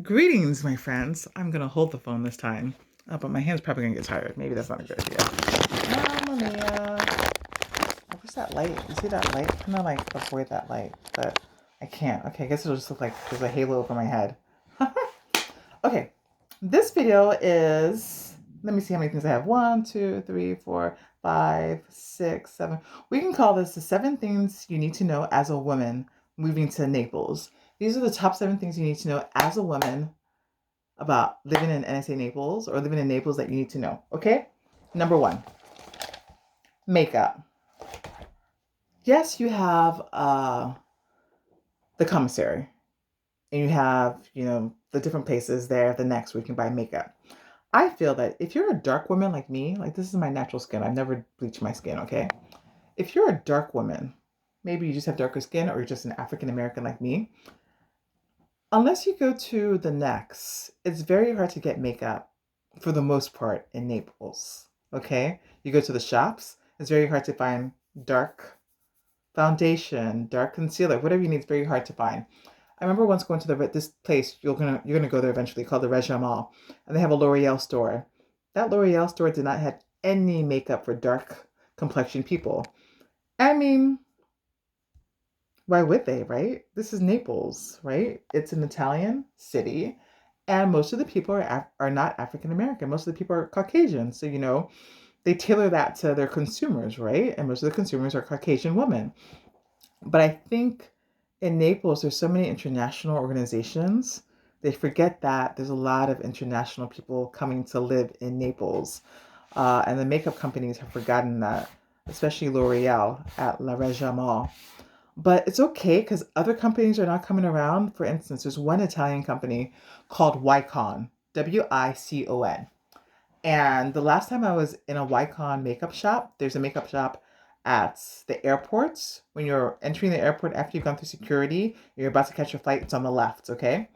Greetings, my friends. I'm gonna hold the phone this time, but my hand's probably gonna get tired. Maybe that's not a good idea. Mamma mia! Where's that light? You see that light? I'm gonna like avoid that light, but I can't. Okay, I guess it'll just look like there's a halo over my head. Okay, this video is. Let me see how many things I have. One, two, three, four, five, six, seven. We can call this the 7 things you need to know as a woman moving to Naples. These are the top 7 things you need to know as a woman about living in NSA Naples or living in Naples that you need to know. Okay? Number one, makeup. Yes, you have the commissary and you have, the different places there, the next where you can buy makeup. I feel that if you're a dark woman like me, like this is my natural skin, I've never bleached my skin, okay? If you're a dark woman, maybe you just have darker skin or you're just an African American like me, unless you go to the next, it's very hard to get makeup for the most part in Naples. Okay? You go to the shops, it's very hard to find dark foundation, dark concealer, whatever you need, it's very hard to find. I remember once going to this place, you're gonna go there eventually, called the Regia Mall, and they have a L'Oreal store. That L'Oreal store did not have any makeup for dark complexion people. I mean, why would they, right? This is Naples, right? It's an Italian city, and most of the people are not African American. Most of the people are Caucasian. So, they tailor that to their consumers, right? And most of the consumers are Caucasian women. But I think in Naples, there's so many international organizations. They forget that there's a lot of international people coming to live in Naples. And the makeup companies have forgotten that, especially L'Oreal at La Regia Mall. But it's okay because other companies are not coming around. For instance, there's one Italian company called Wycon, Wicon. And the last time I was in a Wycon makeup shop, there's a makeup shop at the airports. When you're entering the airport after you've gone through security, you're about to catch your flight, it's on the left, okay?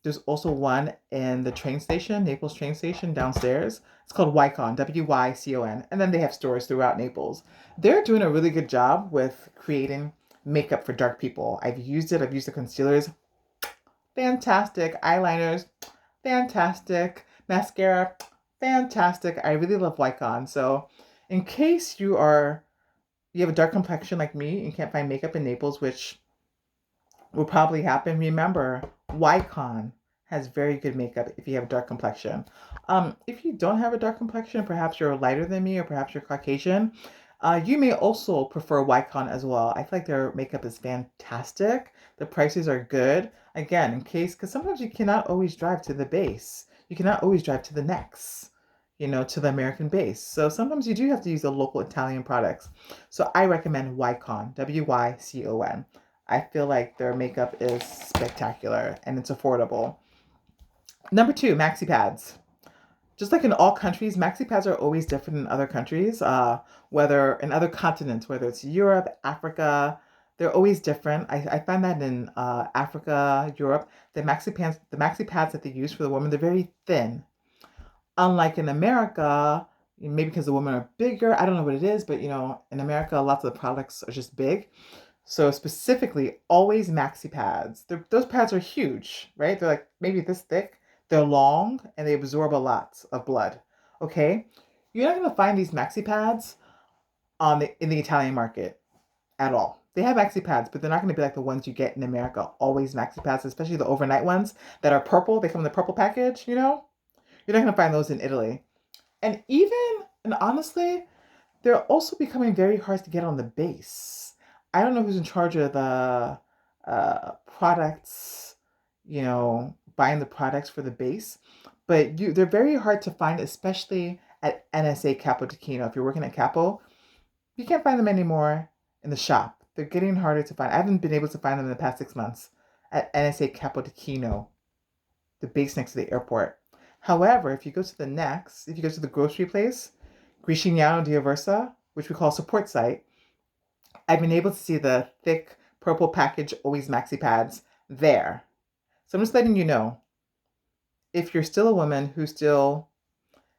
There's also one in the train station, Naples train station downstairs. It's called Wycon, Wycon. And then they have stores throughout Naples. They're doing a really good job with creating makeup for dark people. I've used it, I've used the concealers. Fantastic. Eyeliners, fantastic. Mascara, fantastic. I really love Wycon. So, in case you have a dark complexion like me and can't find makeup in Naples, which will probably happen, remember Wycon has very good makeup if you have a dark complexion. If you don't have a dark complexion, perhaps you're lighter than me or perhaps you're Caucasian, you may also prefer Wycon as well. I feel like their makeup is fantastic. The prices are good. Again, in case, because sometimes you cannot always drive to the base. You cannot always drive to the next, to the American base. So sometimes you do have to use the local Italian products. So I recommend Wycon, Wycon. I feel like their makeup is spectacular and it's affordable. Number two, maxi pads. Just like in all countries, maxi pads are always different in other countries, whether in other continents, whether it's Europe, Africa, they're always different. I find that in Africa, Europe, the maxi pads that they use for the woman, they're very thin. Unlike in America, maybe because the women are bigger, I don't know what it is, but in America, lots of the products are just big. So specifically, always maxi pads. Those pads are huge, right? They're like maybe this thick. They're long and they absorb a lot of blood. Okay, you're not gonna find these maxi pads in the Italian market at all. They have maxi pads, but they're not gonna be like the ones you get in America. Always maxi pads, especially the overnight ones that are purple. They come in the purple package. You're not gonna find those in Italy. And honestly, they're also becoming very hard to get on the base. I don't know who's in charge of the products, buying the products for the base, but they're very hard to find, especially at NSA Capodichino. If you're working at Capo, you can't find them anymore in the shop. They're getting harder to find. I haven't been able to find them in the past 6 months at NSA Capodichino, the base next to the airport. However, if you go to the grocery place, Gricignano Versa, which we call support site, I've been able to see the thick purple package always maxi pads there. So I'm just letting you know, if you're still a woman who still,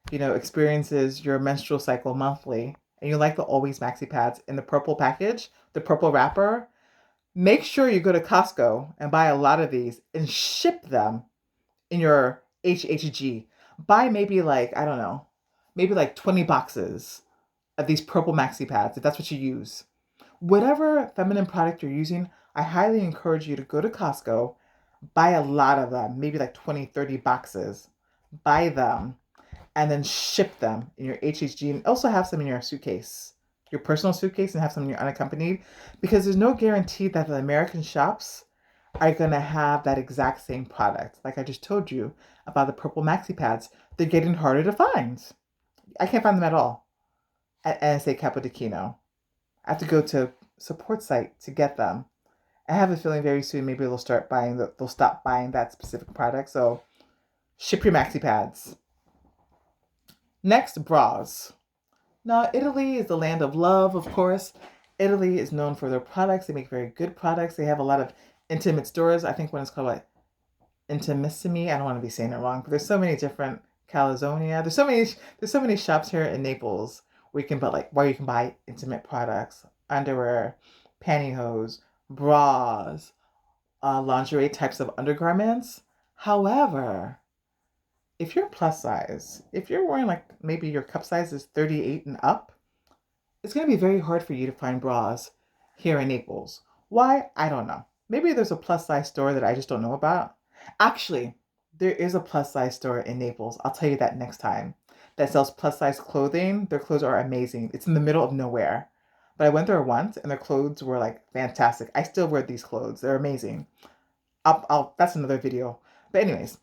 experiences your menstrual cycle monthly and you like the always maxi pads in the purple package, the purple wrapper, Make sure you go to Costco and buy a lot of these and ship them in your HHG. Buy maybe like, I don't know, maybe like 20 boxes of these purple maxi pads if that's what you use. Whatever feminine product you're using, I highly encourage you to go to Costco, buy a lot of them, maybe like 20, 30 boxes. Buy them and then ship them in your HHG and also have some in your suitcase, your personal suitcase, and have some in your unaccompanied because there's no guarantee that the American shops are going to have that exact same product. Like I just told you about the purple maxi pads, they're getting harder to find. I can't find them at all at NSA Capodichino. I have to go to support site to get them. I have a feeling very soon maybe they'll stop buying that specific product. So ship your maxi pads. Next, bras. Now, Italy is the land of love, of course. Italy is known for their products. They make very good products. They have a lot of intimate stores. I think one is called like Intimissimi. I don't want to be saying it wrong, but there's so many different Calizonia. There's so many shops here in Naples where you can buy intimate products, underwear, pantyhose, bras, lingerie types of undergarments. However, if you're plus size, if you're wearing like maybe your cup size is 38 and up, it's going to be very hard for you to find bras here in Naples. Why? I don't know. Maybe there's a plus size store that I just don't know about. Actually, there is a plus size store in Naples. I'll tell you that next time. That sells plus size clothing. Their clothes are amazing. It's in the middle of nowhere. But I went there once and their clothes were like fantastic. I still wear these clothes. They're amazing. That's another video. But anyways,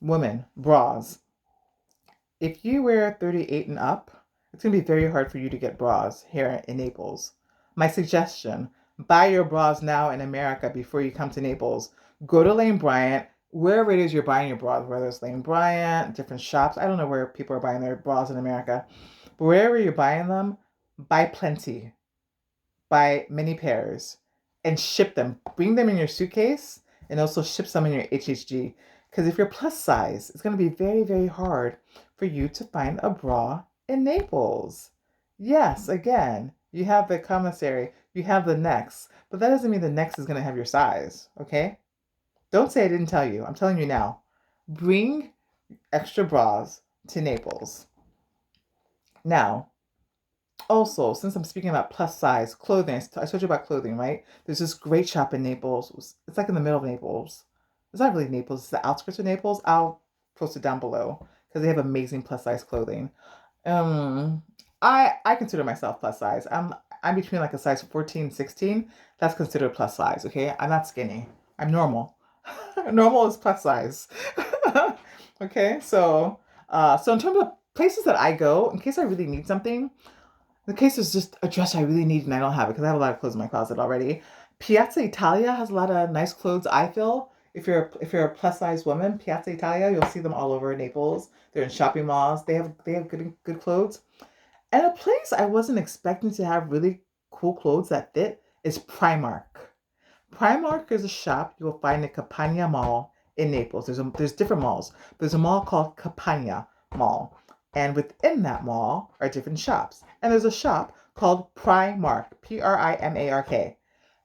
women, bras. If you wear 38 and up, it's going to be very hard for you to get bras here in Naples. My suggestion, buy your bras now in America before you come to Naples. Go to Lane Bryant, wherever it is you're buying your bras, whether it's Lane Bryant, different shops. I don't know where people are buying their bras in America, but wherever you're buying them, buy plenty, buy many pairs, and ship them. Bring them in your suitcase and also ship some in your HHG. Because if you're plus size, it's going to be very, very hard for you to find a bra in Naples. Yes, again, you have the commissary, you have the Next, but that doesn't mean the Next is going to have your size, okay? Don't say I didn't tell you. I'm telling you now. Bring extra bras to Naples. Now, also, since I'm speaking about plus size clothing, I told you about clothing, right? There's this great shop in Naples. It's like in the middle of Naples. It's not really Naples, it's the outskirts of Naples. I'll post it down below because they have amazing plus size clothing. Um, I consider myself plus size. I'm between like a size 14, 16. That's considered plus size, okay? I'm not skinny. I'm normal. Normal is plus size. Okay, so in terms of places that I go, in case I really need something, in case there's just a dress I really need and I don't have it because I have a lot of clothes in my closet already. Piazza Italia has a lot of nice clothes. I feel if you're a plus size woman, Piazza Italia, you'll see them all over Naples. They're in shopping malls. They have good clothes. And a place I wasn't expecting to have really cool clothes that fit is Primark. Primark is a shop you will find in Campagna Mall in Naples. There's different malls. There's a mall called Campagna Mall, and within that mall are different shops. And there's a shop called Primark, Primark.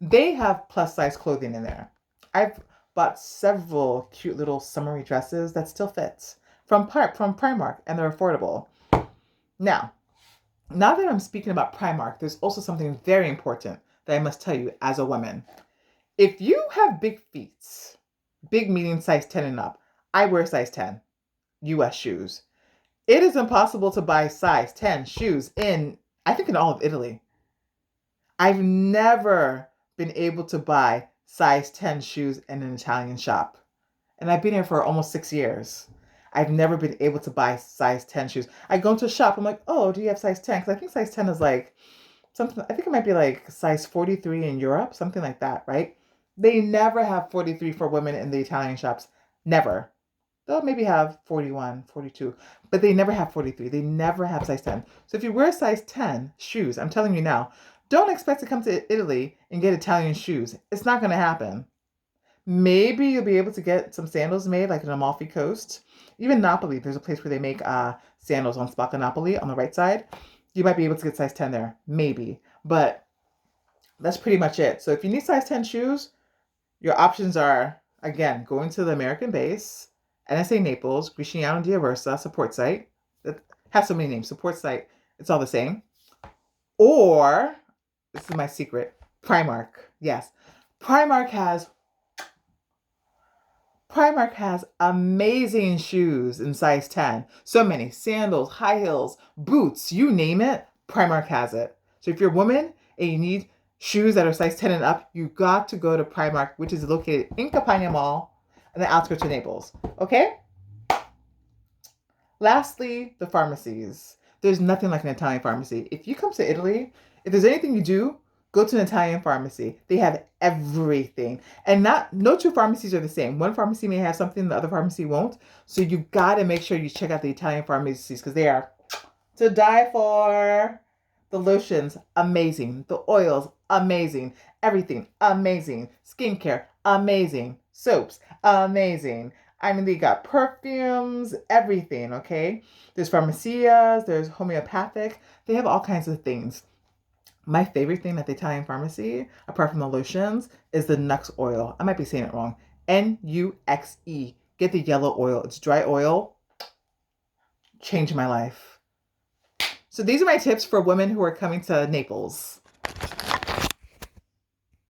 They have plus size clothing in there. I've bought several cute little summery dresses that still fit from Primark, and they're affordable. Now, now that I'm speaking about Primark, there's also something very important that I must tell you as a woman. If you have big feet, big meaning size 10 and up, I wear size 10 US shoes. It is impossible to buy size 10 shoes I think, in all of Italy. I've never been able to buy size 10 shoes in an Italian shop. And I've been here for almost 6 years. I've never been able to buy size 10 shoes. I go into a shop, I'm like, oh, do you have size 10? Because I think size 10 is like something, I think it might be like size 43 in Europe, something like that, right? They never have 43 for women in the Italian shops. Never. They'll maybe have 41, 42, but they never have 43. They never have size 10. So if you wear size 10 shoes, I'm telling you now, don't expect to come to Italy and get Italian shoes. It's not going to happen. Maybe you'll be able to get some sandals made like in Amalfi Coast. Even Napoli, there's a place where they make sandals on Spacca Napoli on the right side. You might be able to get size 10 there. Maybe. But That's pretty much it. So if you need size 10 shoes, your options are, again, going to the American base, NSA Naples, Greciano Dia Versa support site. That has so many names. Support site, it's all the same. Or, this is my secret, Primark. Yes. Primark has Primark has amazing shoes in size 10. So many sandals, high heels, boots, you name it, Primark has it. So if you're a woman and you need shoes that are size 10 and up, you got to go to Primark, which is located in Campania Mall on the outskirts of Naples. Okay? Lastly, the pharmacies. There's nothing like an Italian pharmacy. If you come to Italy, if there's anything you do, go to an Italian pharmacy. They have everything. And not no two pharmacies are the same. One pharmacy may have something the other pharmacy won't. So you got to make sure you check out the Italian pharmacies because they are to die for. The lotions, amazing. The oils, amazing. Everything, amazing. Skincare, amazing. Soaps, amazing. I mean, they got perfumes, everything, okay? There's pharmacias, there's homeopathic. They have all kinds of things. My favorite thing at the Italian pharmacy, apart from the lotions, is the Nux oil. I might be saying it wrong. Nuxe. Get the yellow oil. It's dry oil. Changed my life. So these are my tips for women who are coming to Naples.